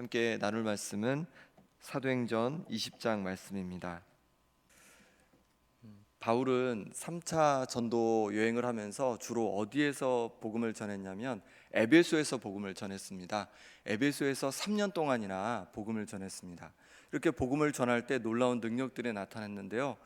함께 나눌 말씀은 사도행전 20장 말씀입니다. 바울은 3차 전도 여행을 하면서 주로 어디에서 복음을 전했냐면 에베소에서 복음을 전했습니다. 에베소에서 3년 동안이나 복음을 전했습니다. 이렇게 복음을 전할 때 놀라운 능력들이 나타났는데요.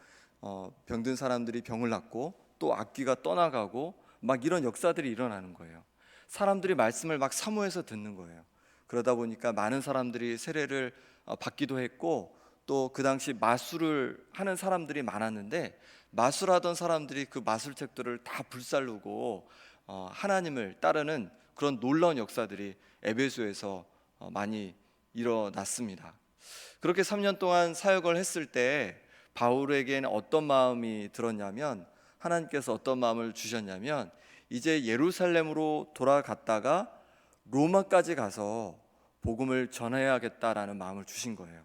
병든 사람들이 병을 낫고 또 악귀가 떠나가고 막 이런 역사들이 일어나는 거예요. 사람들이 말씀을 막 사모해서 듣는 거예요. 그러다 보니까 많은 사람들이 세례를 받기도 했고, 또 그 당시 마술을 하는 사람들이 많았는데 마술하던 사람들이 그 마술책들을 다 불살르고 하나님을 따르는 그런 놀라운 역사들이 에베소에서 많이 일어났습니다. 그렇게 3년 동안 사역을 했을 때 바울에게는 어떤 마음이 들었냐면, 하나님께서 어떤 마음을 주셨냐면, 이제 예루살렘으로 돌아갔다가 로마까지 가서 복음을 전해야겠다라는 마음을 주신 거예요.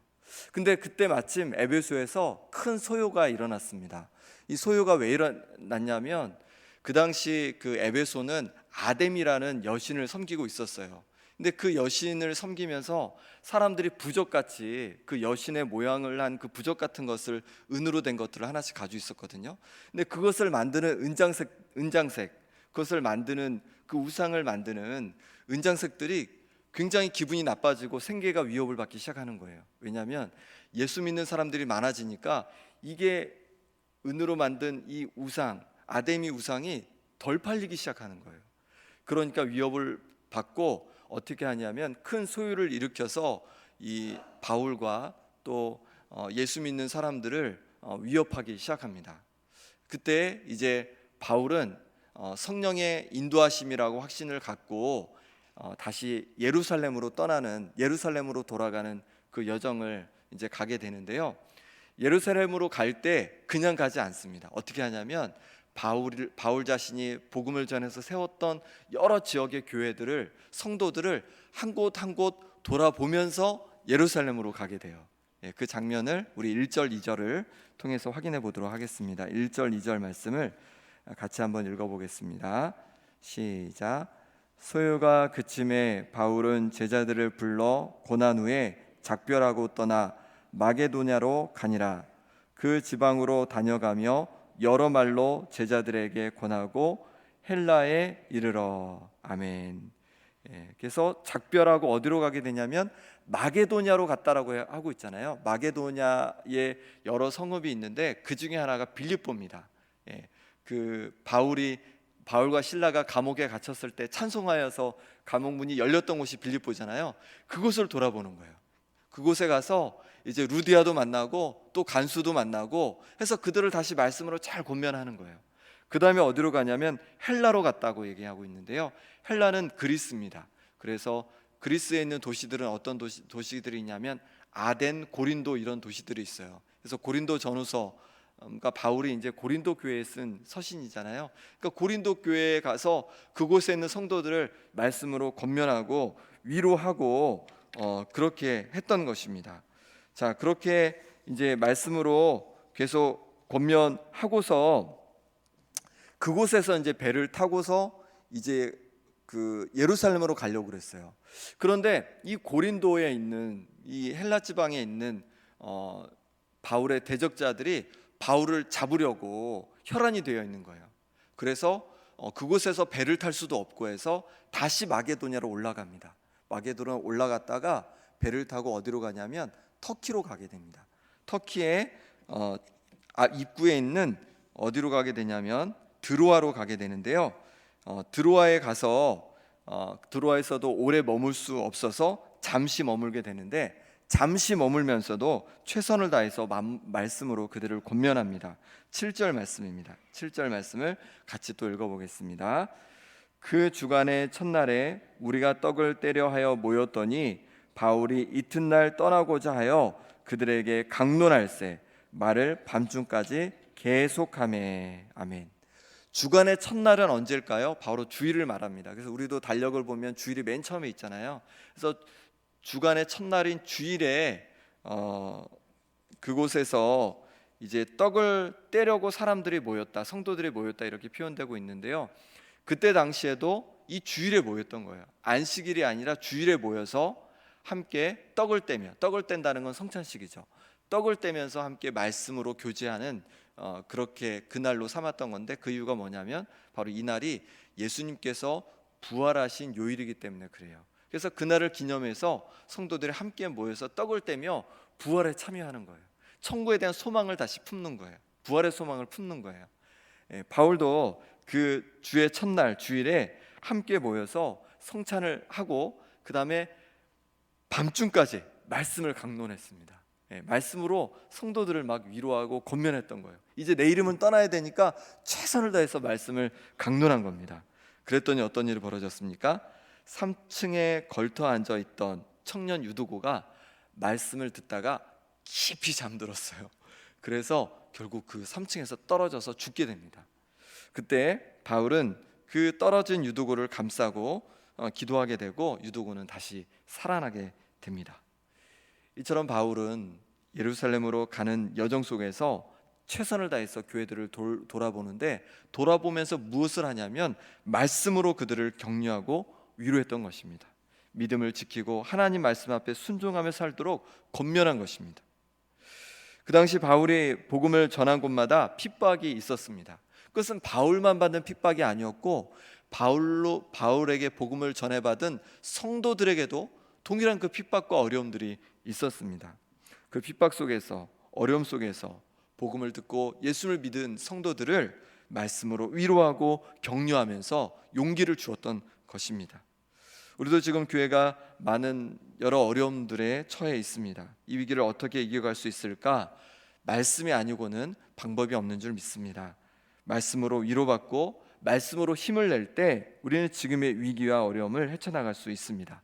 근데 그때 마침 에베소에서 큰 소요가 일어났습니다. 이 소요가 왜 일어났냐면, 그 당시 그 에베소는 아뎀이라는 여신을 섬기고 있었어요. 근데 그 여신을 섬기면서 사람들이 부적같이 그 여신의 모양을 한 그 부적 같은 것을 은으로 된 것들을 하나씩 가지고 있었거든요. 근데 그것을 만드는 은장색, 그것을 만드는 그 우상을 만드는 은장색들이 굉장히 기분이 나빠지고 생계가 위협을 받기 시작하는 거예요. 왜냐하면 예수 믿는 사람들이 많아지니까 이게 은으로 만든 이 우상, 아데미 우상이 덜 팔리기 시작하는 거예요. 그러니까 위협을 받고 어떻게 하냐면 큰 소유를 일으켜서 이 바울과 또 예수 믿는 사람들을 위협하기 시작합니다. 그때 이제 바울은 성령의 인도하심이라고 확신을 갖고 다시 예루살렘으로 돌아가는 그 여정을 이제 가게 되는데요. 예루살렘으로 갈 때 그냥 가지 않습니다. 어떻게 하냐면 바울 자신이 복음을 전해서 세웠던 여러 지역의 교회들을, 성도들을 한 곳 한 곳 돌아보면서 예루살렘으로 가게 돼요. 그 장면을 우리 1절 2절을 통해서 확인해 보도록 하겠습니다. 1절 2절 말씀을 같이 한번 읽어보겠습니다. 시작. 소요가 그침에 바울은 제자들을 불러 고난 후에 작별하고 떠나 마게도냐로 가니라. 그 지방으로 다녀가며 여러 말로 제자들에게 권하고 헬라에 이르러. 아멘. 그래서 작별하고 어디로 가게 되냐면 마게도냐로 갔다라고 하고 있잖아요. 마게도냐에 여러 성읍이 있는데 그 중에 하나가 빌립보입니다. 그 바울과 실라가 감옥에 갇혔을 때 찬송하여서 감옥 문이 열렸던 곳이 빌립보잖아요. 그곳을 돌아보는 거예요. 그곳에 가서 이제 루디아도 만나고 또 간수도 만나고 해서 그들을 다시 말씀으로 잘 권면하는 거예요. 그 다음에 어디로 가냐면 헬라로 갔다고 얘기하고 있는데요. 헬라는 그리스입니다. 그래서 그리스에 있는 도시들은 어떤 도시들이 있냐면 아덴, 고린도 이런 도시들이 있어요. 그래서 고린도 전후서, 그러니까 바울이 이제 고린도 교회에 쓴 서신이잖아요. 그러니까 고린도 교회에 가서 그곳에 있는 성도들을 말씀으로 권면하고 위로하고 그렇게 했던 것입니다. 자, 그렇게 이제 말씀으로 계속 권면하고서 그곳에서 이제 배를 타고서 이제 그 예루살렘으로 가려고 그랬어요. 그런데 이 고린도에 있는 이 헬라 지방에 있는 바울의 대적자들이 바울을 잡으려고 혈안이 되어 있는 거예요. 그래서 그곳에서 배를 탈 수도 없고 해서 다시 마게도냐로 올라갑니다. 마게도냐로 올라갔다가 배를 타고 어디로 가냐면 터키로 가게 됩니다. 터키의 입구에 있는 어디로 가게 되냐면 드로아로 가게 되는데요. 드로아에 가서 드로아에서도 오래 머물 수 없어서 잠시 머물게 되는데, 잠시 머물면서도 최선을 다해서 말씀으로 그들을 권면합니다. 7절 말씀입니다. 7절 말씀을 같이 또 읽어보겠습니다. 그 주간의 첫날에 우리가 떡을 떼려 하여 모였더니 바울이 이튿날 떠나고자 하여 그들에게 강론할세 말을 밤중까지 계속하매. 아멘. 주간의 첫날은 언제일까요? 바로 주일을 말합니다. 그래서 우리도 달력을 보면 주일이 맨 처음에 있잖아요. 그래서 주간의 첫날인 주일에 그곳에서 이제 떡을 떼려고 사람들이 모였다, 성도들이 모였다 이렇게 표현되고 있는데요. 그때 당시에도 이 주일에 모였던 거예요. 안식일이 아니라 주일에 모여서 함께 떡을 떼며, 떡을 뗀다는 건 성찬식이죠. 떡을 떼면서 함께 말씀으로 교제하는 그렇게 그날로 삼았던 건데, 그 이유가 뭐냐면 바로 이날이 예수님께서 부활하신 요일이기 때문에 그래요. 그래서 그날을 기념해서 성도들이 함께 모여서 떡을 떼며 부활에 참여하는 거예요. 천국에 대한 소망을 다시 품는 거예요. 부활의 소망을 품는 거예요. 바울도 그 주의 첫날 주일에 함께 모여서 성찬을 하고 그 다음에 밤중까지 말씀을 강론했습니다. 말씀으로 성도들을 막 위로하고 권면했던 거예요. 이제 내 이름은 떠나야 되니까 최선을 다해서 말씀을 강론한 겁니다. 그랬더니 어떤 일이 벌어졌습니까? 3층에 걸터 앉아 있던 청년 유두고가 말씀을 듣다가 깊이 잠들었어요. 그래서 결국 그 3층에서 떨어져서 죽게 됩니다. 그때 바울은 그 떨어진 유두고를 감싸고 기도하게 되고 유두고는 다시 살아나게 됩니다. 이처럼 바울은 예루살렘으로 가는 여정 속에서 최선을 다해서 교회들을 돌아보는데, 돌아보면서 무엇을 하냐면 말씀으로 그들을 격려하고 위로했던 것입니다. 믿음을 지키고 하나님 말씀 앞에 순종하며 살도록 권면한 것입니다. 그 당시 바울이 복음을 전한 곳마다 핍박이 있었습니다. 그것은 바울만 받는 핍박이 아니었고 바울에게 복음을 전해받은 성도들에게도 동일한 그 핍박과 어려움들이 있었습니다. 그 핍박 속에서, 어려움 속에서 복음을 듣고 예수를 믿은 성도들을 말씀으로 위로하고 격려하면서 용기를 주었던 것입니다. 우리도 지금 교회가 많은 여러 어려움들에 처해 있습니다. 이 위기를 어떻게 이겨갈 수 있을까? 말씀이 아니고는 방법이 없는 줄 믿습니다. 말씀으로 위로받고 말씀으로 힘을 낼 때 우리는 지금의 위기와 어려움을 헤쳐나갈 수 있습니다.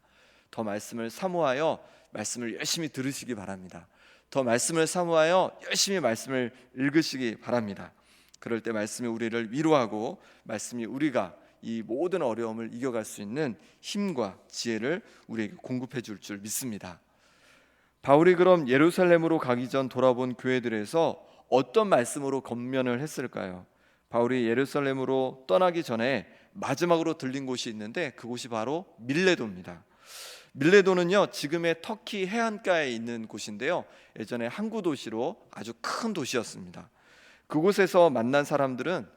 더 말씀을 사모하여 말씀을 열심히 들으시기 바랍니다. 더 말씀을 사모하여 열심히 말씀을 읽으시기 바랍니다. 그럴 때 말씀이 우리를 위로하고 말씀이 우리가 이 모든 어려움을 이겨갈 수 있는 힘과 지혜를 우리에게 공급해 줄 줄 믿습니다. 바울이 그럼 예루살렘으로 가기 전 돌아본 교회들에서 어떤 말씀으로 권면을 했을까요? 바울이 예루살렘으로 떠나기 전에 마지막으로 들린 곳이 있는데 그곳이 바로 밀레도입니다. 밀레도는요, 지금의 터키 해안가에 있는 곳인데요, 예전에 항구 도시로 아주 큰 도시였습니다. 그곳에서 만난 사람들은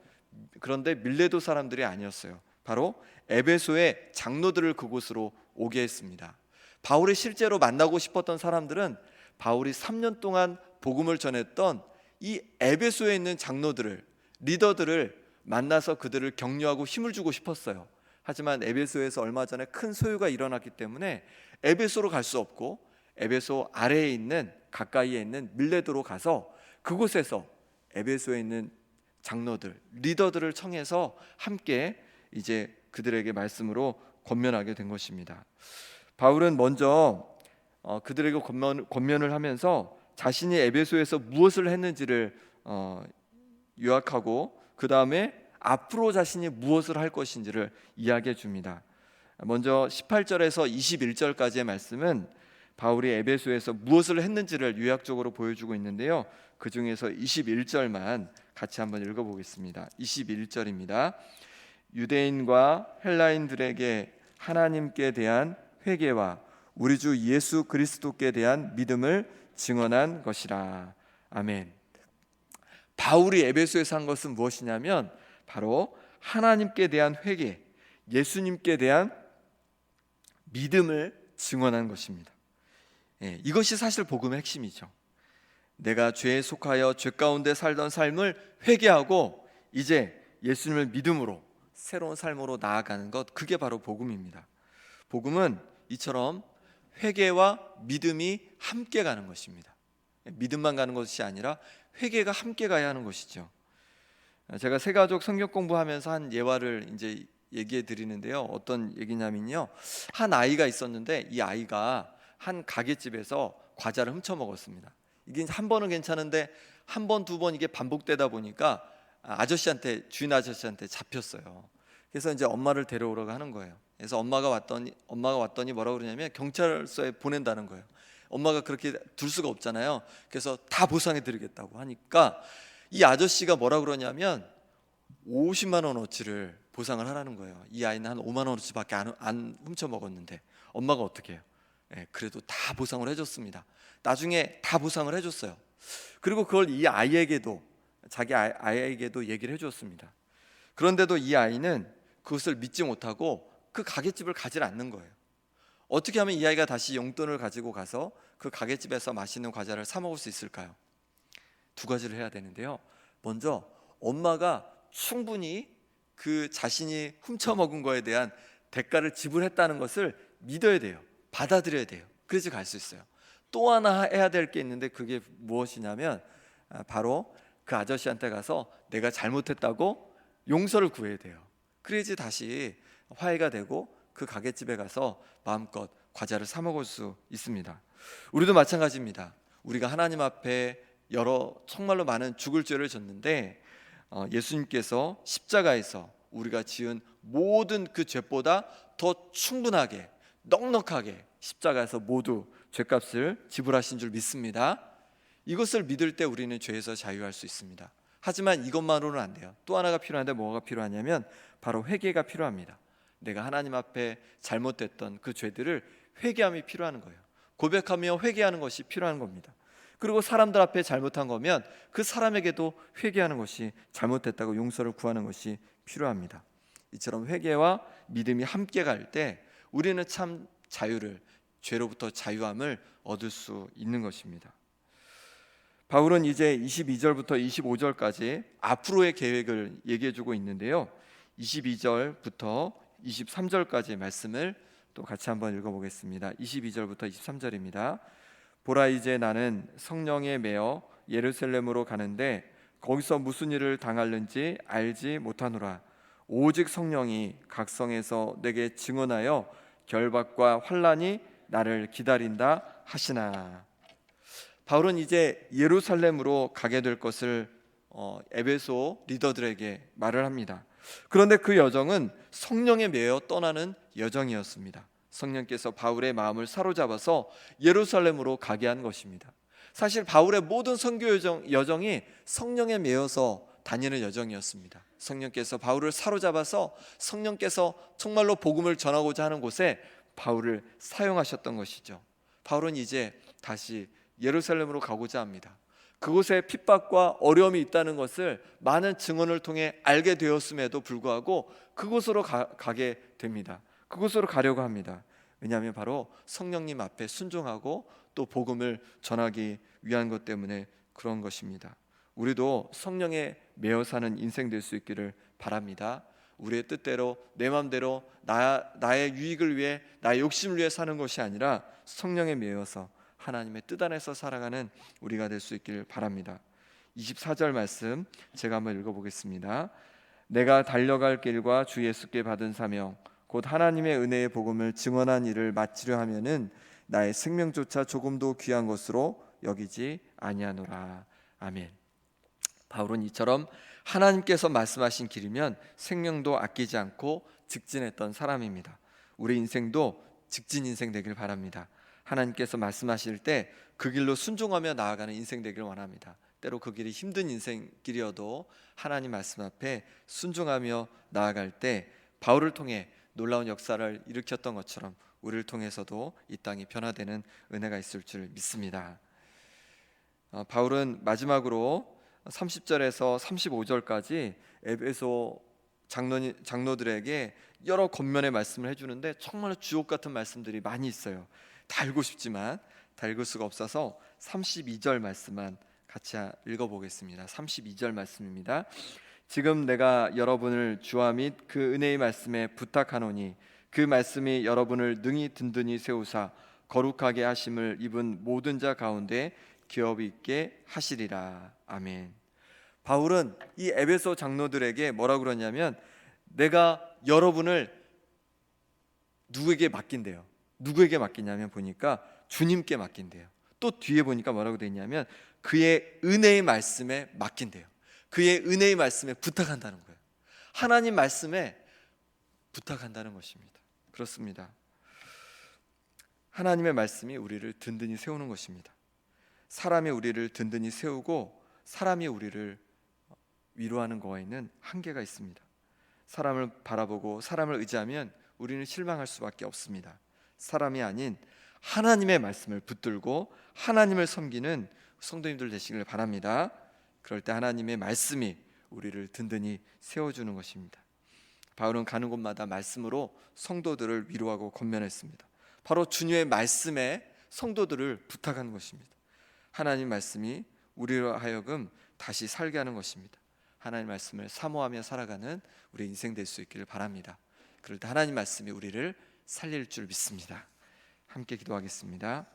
그런데 밀레도 사람들이 아니었어요. 바로 에베소의 장로들을 그곳으로 오게 했습니다. 바울이 실제로 만나고 싶었던 사람들은 바울이 3년 동안 복음을 전했던 이 에베소에 있는 장로들을, 리더들을 만나서 그들을 격려하고 힘을 주고 싶었어요. 하지만 에베소에서 얼마 전에 큰 소요가 일어났기 때문에 에베소로 갈 수 없고 에베소 아래에 있는, 가까이에 있는 밀레도로 가서 그곳에서 에베소에 있는 장로들, 리더들을 청해서 함께 이제 그들에게 말씀으로 권면하게 된 것입니다. 바울은 먼저 그들에게 권면을 하면서 자신이 에베소에서 무엇을 했는지를 요약하고 그 다음에 앞으로 자신이 무엇을 할 것인지를 이야기해 줍니다. 먼저 18절에서 21절까지의 말씀은 바울이 에베소에서 무엇을 했는지를 요약적으로 보여주고 있는데요, 그 중에서 21절만 같이 한번 읽어보겠습니다. 21절입니다. 유대인과 헬라인들에게 하나님께 대한 회개와 우리 주 예수 그리스도께 대한 믿음을 증언한 것이라. 아멘. 바울이 에베소에서 한 것은 무엇이냐면 바로 하나님께 대한 회개, 예수님께 대한 믿음을 증언한 것입니다. 이것이 사실 복음의 핵심이죠. 내가 죄에 속하여 죄 가운데 살던 삶을 회개하고 이제 예수님을 믿음으로 새로운 삶으로 나아가는 것, 그게 바로 복음입니다. 복음은 이처럼 회개와 믿음이 함께 가는 것입니다. 믿음만 가는 것이 아니라 회개가 함께 가야 하는 것이죠. 제가 새가족 성경 공부하면서 한 예화를 이제 얘기해 드리는데요, 어떤 얘기냐면요, 한 아이가 있었는데 이 아이가 한 가게집에서 과자를 훔쳐 먹었습니다. 이게 한 번은 괜찮은데 한 번, 두 번 이게 반복되다 보니까 주인 아저씨한테 잡혔어요. 그래서 이제 엄마를 데려오라고 하는 거예요. 그래서 엄마가 왔더니 뭐라고 그러냐면 경찰서에 보낸다는 거예요. 엄마가 그렇게 둘 수가 없잖아요. 그래서 다 보상해 드리겠다고 하니까 이 아저씨가 뭐라 그러냐면 50만 원어치를 보상을 하라는 거예요. 이 아이는 한 5만 원어치밖에 안 훔쳐 먹었는데 엄마가 어떻게 해요? 그래도 다 보상을 해줬습니다. 나중에 다 보상을 해줬어요. 그리고 그걸 이 아이에게도, 자기 아이에게도 얘기를 해줬습니다. 그런데도 이 아이는 그것을 믿지 못하고 그 가게집을 가지 않는 거예요. 어떻게 하면 이 아이가 다시 용돈을 가지고 가서 그 가게집에서 맛있는 과자를 사 먹을 수 있을까요? 두 가지를 해야 되는데요. 먼저 엄마가 충분히 그 자신이 훔쳐 먹은 거에 대한 대가를 지불했다는 것을 믿어야 돼요. 받아들여야 돼요. 그래서 갈 수 있어요. 또 하나 해야 될 게 있는데 그게 무엇이냐면 바로 그 아저씨한테 가서 내가 잘못했다고 용서를 구해야 돼요. 그래야지 다시 화해가 되고 그 가게집에 가서 마음껏 과자를 사 먹을 수 있습니다. 우리도 마찬가지입니다. 우리가 하나님 앞에 정말로 많은 죽을 죄를 졌는데 예수님께서 십자가에서 우리가 지은 모든 그 죄보다 더 충분하게 넉넉하게 십자가에서 모두 죄값을 지불하신 줄 믿습니다. 이것을 믿을 때 우리는 죄에서 자유할 수 있습니다. 하지만 이것만으로는 안 돼요. 또 하나가 필요한데 뭐가 필요하냐면 바로 회개가 필요합니다. 내가 하나님 앞에 잘못됐던 그 죄들을 회개함이 필요한 거예요. 고백하며 회개하는 것이 필요한 겁니다. 그리고 사람들 앞에 잘못한 거면 그 사람에게도 회개하는 것이, 잘못됐다고 용서를 구하는 것이 필요합니다. 이처럼 회개와 믿음이 함께 갈 때 우리는 참 자유를, 죄로부터 자유함을 얻을 수 있는 것입니다. 바울은 이제 22절부터 25절까지 앞으로의 계획을 얘기해주고 있는데요. 22절부터 23절까지의 말씀을 또 같이 한번 읽어보겠습니다. 22절부터 23절입니다. 보라, 이제 나는 성령에 매어 예루살렘으로 가는데 거기서 무슨 일을 당할는지 알지 못하노라. 오직 성령이 각성에서 내게 증언하여 결박과 환난이 나를 기다린다 하시나. 바울은 이제 예루살렘으로 가게 될 것을 에베소 리더들에게 말을 합니다. 그런데 그 여정은 성령에 매여 떠나는 여정이었습니다. 성령께서 바울의 마음을 사로잡아서 예루살렘으로 가게 한 것입니다. 사실 바울의 모든 선교 여정이 성령에 매여서 다니는 여정이었습니다. 성령께서 바울을 사로잡아서 성령께서 정말로 복음을 전하고자 하는 곳에 바울을 사용하셨던 것이죠. 바울은 이제 다시 예루살렘으로 가고자 합니다. 그곳에 핍박과 어려움이 있다는 것을 많은 증언을 통해 알게 되었음에도 불구하고 그곳으로 가게 됩니다. 그곳으로 가려고 합니다. 왜냐하면 바로 성령님 앞에 순종하고 또 복음을 전하기 위한 것 때문에 그런 것입니다. 우리도 성령에 매여 사는 인생 될 수 있기를 바랍니다. 우리의 뜻대로 내 마음대로 나의 유익을 위해, 나의 욕심을 위해 사는 것이 아니라 성령에 매여서 하나님의 뜻 안에서 살아가는 우리가 될 수 있기를 바랍니다. 24절 말씀 제가 한번 읽어보겠습니다. 내가 달려갈 길과 주 예수께 받은 사명 곧 하나님의 은혜의 복음을 증언한 일을 마치려 하면은 나의 생명조차 조금도 귀한 것으로 여기지 아니하노라. 아멘. 바울은 이처럼 하나님께서 말씀하신 길이면 생명도 아끼지 않고 직진했던 사람입니다. 우리 인생도 직진 인생 되길 바랍니다. 하나님께서 말씀하실 때 그 길로 순종하며 나아가는 인생 되길 원합니다. 때로 그 길이 힘든 인생길이어도 하나님 말씀 앞에 순종하며 나아갈 때 바울을 통해 놀라운 역사를 일으켰던 것처럼 우리를 통해서도 이 땅이 변화되는 은혜가 있을 줄 믿습니다. 바울은 마지막으로 30절에서 35절까지 에베소 장로들에게 여러 권면의 말씀을 해주는데 정말 주옥 같은 말씀들이 많이 있어요. 다 읽고 싶지만 다 읽을 수가 없어서 32절 말씀만 같이 읽어보겠습니다. 32절 말씀입니다. 지금 내가 여러분을 주와 및 그 은혜의 말씀에 부탁하노니 그 말씀이 여러분을 능히 든든히 세우사 거룩하게 하심을 입은 모든 자 가운데 기업 있게 하시리라. 아멘. 바울은 이 에베소 장로들에게 뭐라고 그러냐면 내가 여러분을 누구에게 맡긴대요. 누구에게 맡기냐면 보니까 주님께 맡긴대요. 또 뒤에 보니까 뭐라고 되어 있냐면 그의 은혜의 말씀에 맡긴대요. 그의 은혜의 말씀에 부탁한다는 거예요. 하나님 말씀에 부탁한다는 것입니다. 그렇습니다. 하나님의 말씀이 우리를 든든히 세우는 것입니다. 사람이 우리를 든든히 세우고 사람이 우리를 위로하는 거에는 한계가 있습니다. 사람을 바라보고 사람을 의지하면 우리는 실망할 수밖에 없습니다. 사람이 아닌 하나님의 말씀을 붙들고 하나님을 섬기는 성도님들 되시길 바랍니다. 그럴 때 하나님의 말씀이 우리를 든든히 세워주는 것입니다. 바울은 가는 곳마다 말씀으로 성도들을 위로하고 권면했습니다. 바로 주님의 말씀에 성도들을 부탁하는 것입니다. 하나님 말씀이 우리로 하여금 다시 살게 하는 것입니다. 하나님 말씀을 사모하며 살아가는 우리 인생 될 수 있기를 바랍니다. 그럴 때 하나님 말씀이 우리를 살릴 줄 믿습니다. 함께 기도하겠습니다.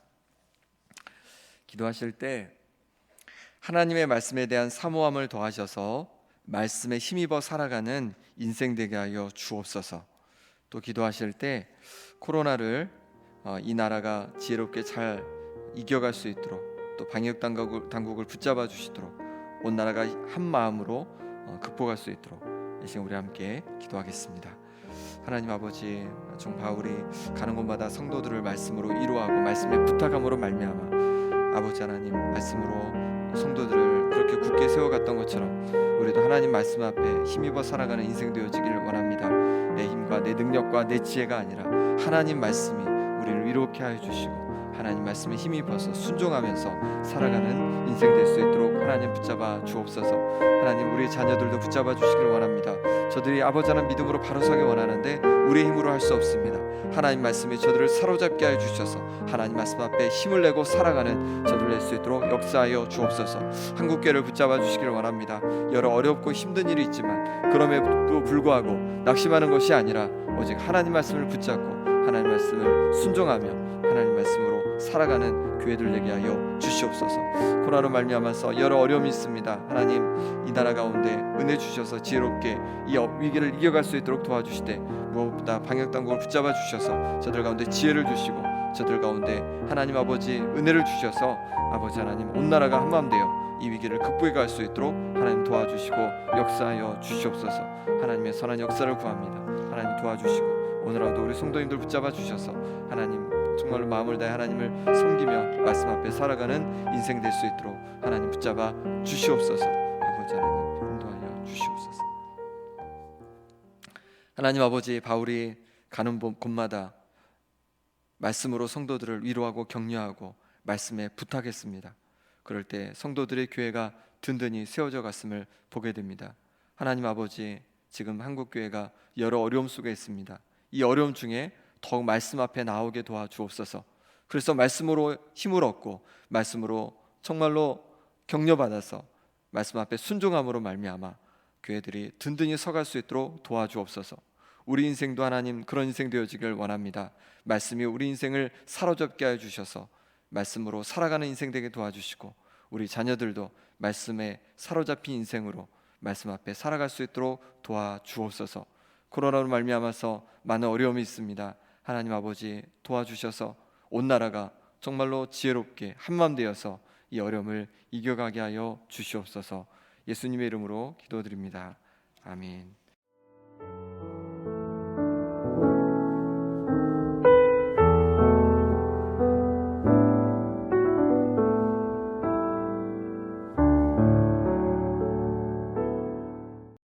기도하실 때 하나님의 말씀에 대한 사모함을 더하셔서 말씀에 힘입어 살아가는 인생 되게 하여 주옵소서. 또 기도하실 때 코로나를 이 나라가 지혜롭게 잘 이겨갈 수 있도록, 또 방역 당국을 붙잡아 주시도록 온 나라가 한 마음으로 극복할 수 있도록 이 시간 우리 함께 기도하겠습니다. 하나님 아버지, 종 바울이 가는 곳마다 성도들을 말씀으로 위로하고 말씀에 부탁함으로 말미암아 아버지 하나님 말씀으로 성도들을 그렇게 굳게 세워갔던 것처럼 우리도 하나님 말씀 앞에 힘입어 살아가는 인생 되어지기를 원합니다. 내 힘과 내 능력과 내 지혜가 아니라 하나님 말씀이 우리를 위롭게 하여 주시고 하나님 말씀에 힘입어서 순종하면서 살아가는 인생 될 수 있도록 하나님 붙잡아 주옵소서. 하나님 우리 자녀들도 붙잡아 주시기를 원합니다. 저들이 아버지 하나님 믿음으로 바로 서기 원하는데 우리의 힘으로 할 수 없습니다. 하나님 말씀이 저들을 사로잡게 하여 주셔서 하나님 말씀 앞에 힘을 내고 살아가는 저들 될 수 있도록 역사하여 주옵소서. 한국교회를 붙잡아 주시기를 원합니다. 여러 어렵고 힘든 일이 있지만 그럼에도 불구하고 낙심하는 것이 아니라 오직 하나님 말씀을 붙잡고 하나님 말씀을 순종하며 하나님 말씀으로 살아가는 교회들 되게 하여 주시옵소서. 코로나로 말미암아서 여러 어려움이 있습니다. 하나님 이 나라 가운데 은혜 주셔서 지혜롭게 이 위기를 이겨갈 수 있도록 도와주시되 무엇보다 방역 당국을 붙잡아 주셔서 저들 가운데 지혜를 주시고 저들 가운데 하나님 아버지 은혜를 주셔서 아버지 하나님 온 나라가 한마음 되어 이 위기를 극복해 갈 수 있도록 하나님 도와주시고 역사하여 주시옵소서. 하나님의 선한 역사를 구합니다. 하나님 도와주시고 오늘 하루도 우리 성도님들 붙잡아 주셔서 하나님 정말로 마음을 다해 하나님을 섬기며 말씀 앞에 살아가는 인생 될 수 있도록 하나님 붙잡아 주시옵소서. 아버지 하나님 인도하여 주시옵소서. 하나님 아버지, 바울이 가는 곳마다 말씀으로 성도들을 위로하고 격려하고 말씀에 부탁했습니다. 그럴 때 성도들의 교회가 든든히 세워져 갔음을 보게 됩니다. 하나님 아버지, 지금 한국교회가 여러 어려움 속에 있습니다. 이 어려움 중에 더욱 말씀 앞에 나오게 도와주옵소서. 그래서 말씀으로 힘을 얻고 말씀으로 정말로 격려받아서 말씀 앞에 순종함으로 말미암아 교회들이 든든히 서갈 수 있도록 도와주옵소서. 우리 인생도 하나님 그런 인생 되어지길 원합니다. 말씀이 우리 인생을 사로잡게 하여 주셔서 말씀으로 살아가는 인생 되게 도와주시고 우리 자녀들도 말씀에 사로잡힌 인생으로 말씀 앞에 살아갈 수 있도록 도와주옵소서. 코로나로 말미암아서 많은 어려움이 있습니다. 하나님 아버지 도와주셔서 온 나라가 정말로 지혜롭게 한마음 되어서 이 어려움을 이겨가게 하여 주시옵소서. 예수님의 이름으로 기도드립니다. 아멘.